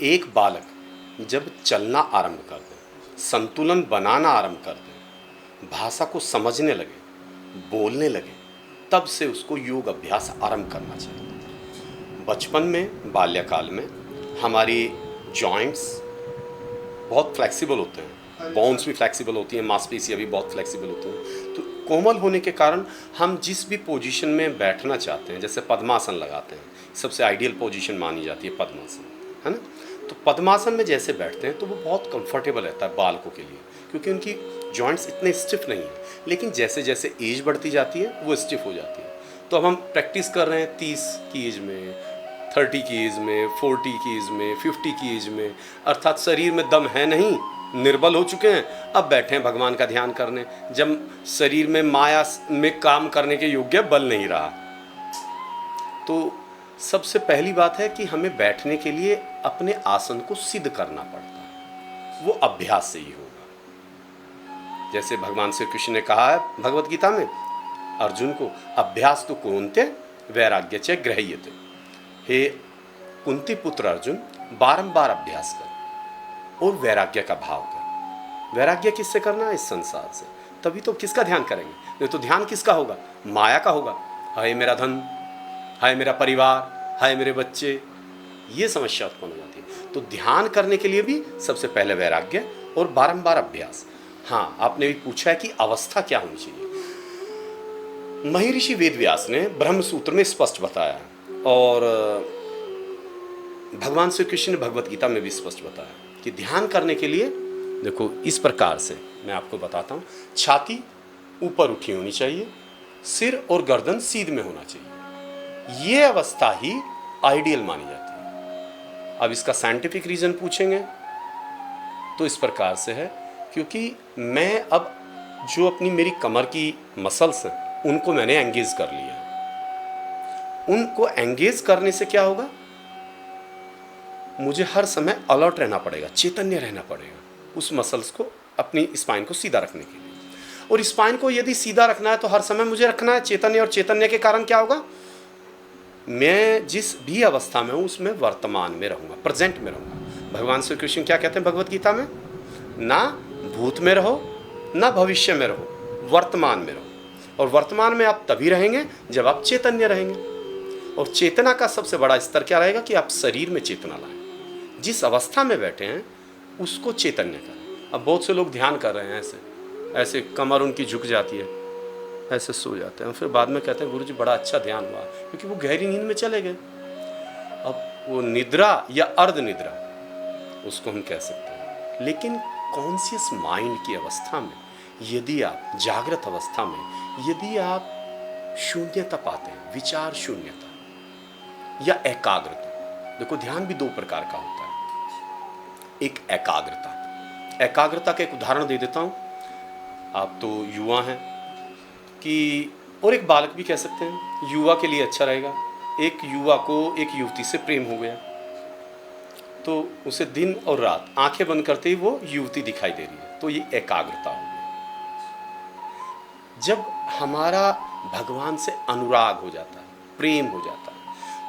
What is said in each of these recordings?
एक बालक जब चलना आरंभ कर दे, संतुलन बनाना आरंभ कर दे, भाषा को समझने लगे, बोलने लगे, तब से उसको योग अभ्यास आरंभ करना चाहिए। बचपन में, बाल्यकाल में हमारी जॉइंट्स बहुत फ्लेक्सिबल होते हैं, बोन्स भी फ्लेक्सिबल होती हैं, मांसपेशियाँ भी बहुत फ्लेक्सिबल होती हैं। तो कोमल होने के कारण हम जिस भी पोजीशन में बैठना चाहते हैं, जैसे पद्मासन लगाते हैं, सबसे आइडियल पोजीशन मानी जाती है पद्मासन, है ना। तो पद्मासन में जैसे बैठते हैं तो वो बहुत कंफर्टेबल रहता है बालकों के लिए, क्योंकि उनकी जॉइंट्स इतने स्टिफ नहीं हैं। लेकिन जैसे जैसे एज बढ़ती जाती है वो स्टिफ हो जाती है। तो अब हम प्रैक्टिस कर रहे हैं 30 की एज में, 30 की एज में, 40 की एज में, 50 की एज में, अर्थात शरीर में दम है नहीं, निर्बल हो चुके हैं, अब बैठे हैं भगवान का ध्यान करने, जब शरीर में माया में काम करने के योग्य बल नहीं रहा। तो सबसे पहली बात है कि हमें बैठने के लिए अपने आसन को सिद्ध करना पड़ता है, वो अभ्यास से ही होगा। जैसे भगवान श्री कृष्ण ने कहा है भगवत गीता में अर्जुन को, अभ्यास तो कुंते वैराग्य च गृह्यते। हे कुंती पुत्र अर्जुन, बारंबार अभ्यास कर और वैराग्य का भाव कर। वैराग्य किससे करना है? इस संसार से। तभी तो किसका ध्यान करेंगे? नहीं तो ध्यान किसका होगा? माया का होगा। हाय मेरा धन, हाय मेरा परिवार, हाय मेरे बच्चे, ये समस्या उत्पन्न हो जाती है। तो ध्यान करने के लिए भी सबसे पहले वैराग्य और बारंबार अभ्यास। हाँ, आपने भी पूछा है कि अवस्था क्या होनी चाहिए। महर्षि वेदव्यास ने ब्रह्म सूत्र में स्पष्ट बताया और भगवान श्री कृष्ण ने भगवत गीता में भी स्पष्ट बताया कि ध्यान करने के लिए देखो इस प्रकार से मैं आपको बताता हूँ। छाती ऊपर उठी होनी चाहिए, सिर और गर्दन सीध में होना चाहिए। ये अवस्था ही आइडियल मानी जाती है। अब इसका साइंटिफिक रीजन पूछेंगे तो इस प्रकार से है, क्योंकि मैं अब जो अपनी मेरी कमर की मसल्स हैं उनको मैंने एंगेज कर लिया। उनको एंगेज करने से क्या होगा? मुझे हर समय अलर्ट रहना पड़ेगा, चैतन्य रहना पड़ेगा उस मसल्स को, अपनी स्पाइन को सीधा रखने के लिए। और स्पाइन को यदि सीधा रखना है तो हर समय मुझे रखना है चैतन्य, और चैतन्य के कारण क्या होगा? मैं जिस भी अवस्था में हूँ उसमें वर्तमान में रहूँगा, प्रेजेंट में रहूँगा। भगवान श्री कृष्ण क्या कहते हैं भगवत गीता में? ना भूत में रहो ना भविष्य में रहो, वर्तमान में रहो। और वर्तमान में आप तभी रहेंगे जब आप चैतन्य रहेंगे। और चेतना का सबसे बड़ा स्तर क्या रहेगा? कि आप शरीर में चेतना लाएं। जिस अवस्था में बैठे हैं उसको चैतन्य करें। अब बहुत से लोग ध्यान कर रहे हैं, ऐसे ऐसे कमर उनकी झुक जाती है, ऐसे सो जाते हैं, फिर बाद में कहते हैं गुरुजी बड़ा अच्छा ध्यान हुआ, क्योंकि वो गहरी नींद में चले गए। अब वो निद्रा या अर्ध निद्रा उसको हम कह सकते हैं। लेकिन कॉन्शियस माइंड की अवस्था में यदि आप, जागृत अवस्था में यदि आप शून्यता पाते हैं, विचार शून्यता या एकाग्रता। देखो ध्यान भी दो प्रकार का होता है। एक एकाग्रता, एकाग्रता का एक उदाहरण दे देता हूँ। आप तो युवा हैं कि, और एक बालक भी कह सकते हैं, युवा के लिए अच्छा रहेगा। एक युवा को एक युवती से प्रेम हो गया, तो उसे दिन और रात आंखें बंद करते ही वो युवती दिखाई दे रही है, तो ये एकाग्रता हो गई। जब हमारा भगवान से अनुराग हो जाता है, प्रेम हो जाता है,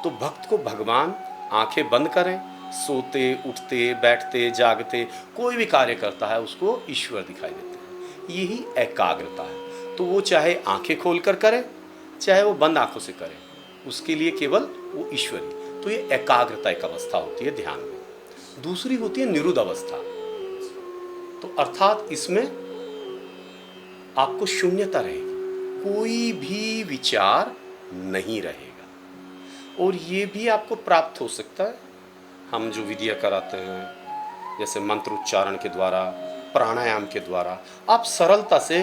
तो भक्त को भगवान आंखें बंद करें, सोते उठते बैठते जागते कोई भी कार्य करता है उसको ईश्वर दिखाई देते हैं। यही एकाग्रता है। तो वो चाहे आंखें खोलकर करे चाहे वो बंद आंखों से करे, उसके लिए केवल वो ईश्वरी। तो ये एकाग्रता एक अवस्था होती है ध्यान में। दूसरी होती है निरुद्ध अवस्था। तो अर्थात इसमें आपको शून्यता रहेगी, कोई भी विचार नहीं रहेगा। और ये भी आपको प्राप्त हो सकता है, हम जो विधियाँ कराते हैं जैसे मंत्र उच्चारण के द्वारा, प्राणायाम के द्वारा, आप सरलता से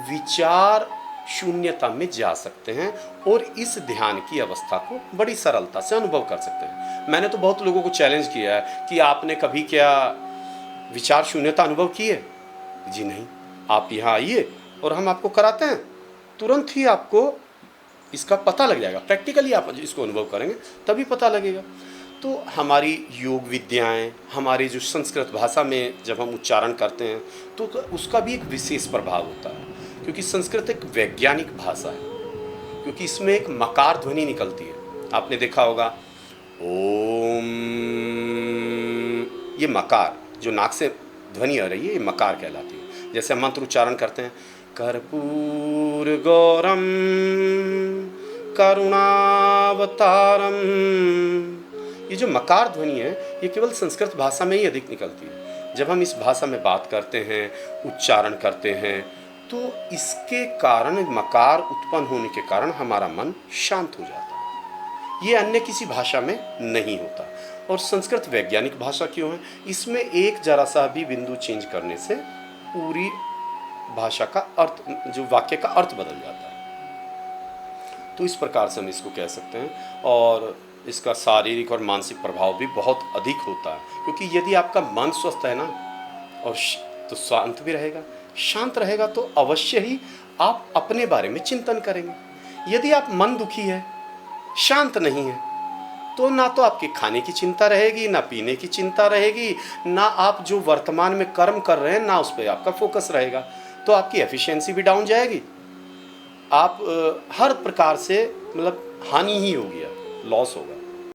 विचार शून्यता में जा सकते हैं और इस ध्यान की अवस्था को बड़ी सरलता से अनुभव कर सकते हैं। मैंने तो बहुत लोगों को चैलेंज किया है कि आपने कभी क्या विचार शून्यता अनुभव की है? जी नहीं। आप यहाँ आइए और हम आपको कराते हैं, तुरंत ही आपको इसका पता लग जाएगा। प्रैक्टिकली आप इसको अनुभव करेंगे तभी पता लगेगा। तो हमारी योग विद्याएं, हमारी जो संस्कृत भाषा में जब हम उच्चारण करते हैं तो उसका भी एक विशेष प्रभाव होता है, क्योंकि संस्कृत एक वैज्ञानिक भाषा है, क्योंकि इसमें एक मकार ध्वनि निकलती है। आपने देखा होगा ओम, ये मकार जो नाक से ध्वनि आ रही है, ये मकार कहलाती है। जैसे हम मंत्र उच्चारण करते हैं, कर्पूर गौरम करुणावतारम, ये जो मकार ध्वनि है ये केवल संस्कृत भाषा में ही अधिक निकलती है। जब हम इस भाषा में बात करते हैं, उच्चारण करते हैं, तो इसके कारण, मकार उत्पन्न होने के कारण हमारा मन शांत हो जाता है। ये अन्य किसी भाषा में नहीं होता। और संस्कृत वैज्ञानिक भाषा क्यों है? इसमें एक जरा सा भी बिंदु चेंज करने से पूरी भाषा का अर्थ, जो वाक्य का अर्थ बदल जाता है। तो इस प्रकार से हम इसको कह सकते हैं। और इसका शारीरिक और मानसिक प्रभाव भी बहुत अधिक होता है, क्योंकि यदि आपका मन स्वस्थ है ना, और तो शांत भी रहेगा, शांत रहेगा तो अवश्य ही आप अपने बारे में चिंतन करेंगे। यदि आप मन दुखी है, शांत नहीं है, तो ना तो आपके खाने की चिंता रहेगी, ना पीने की चिंता रहेगी, ना आप जो वर्तमान में कर्म कर रहे हैं ना उस पर आपका फोकस रहेगा, तो आपकी एफिशिएंसी भी डाउन जाएगी। आप हर प्रकार से मतलब हानि ही होगी, लॉस होगा।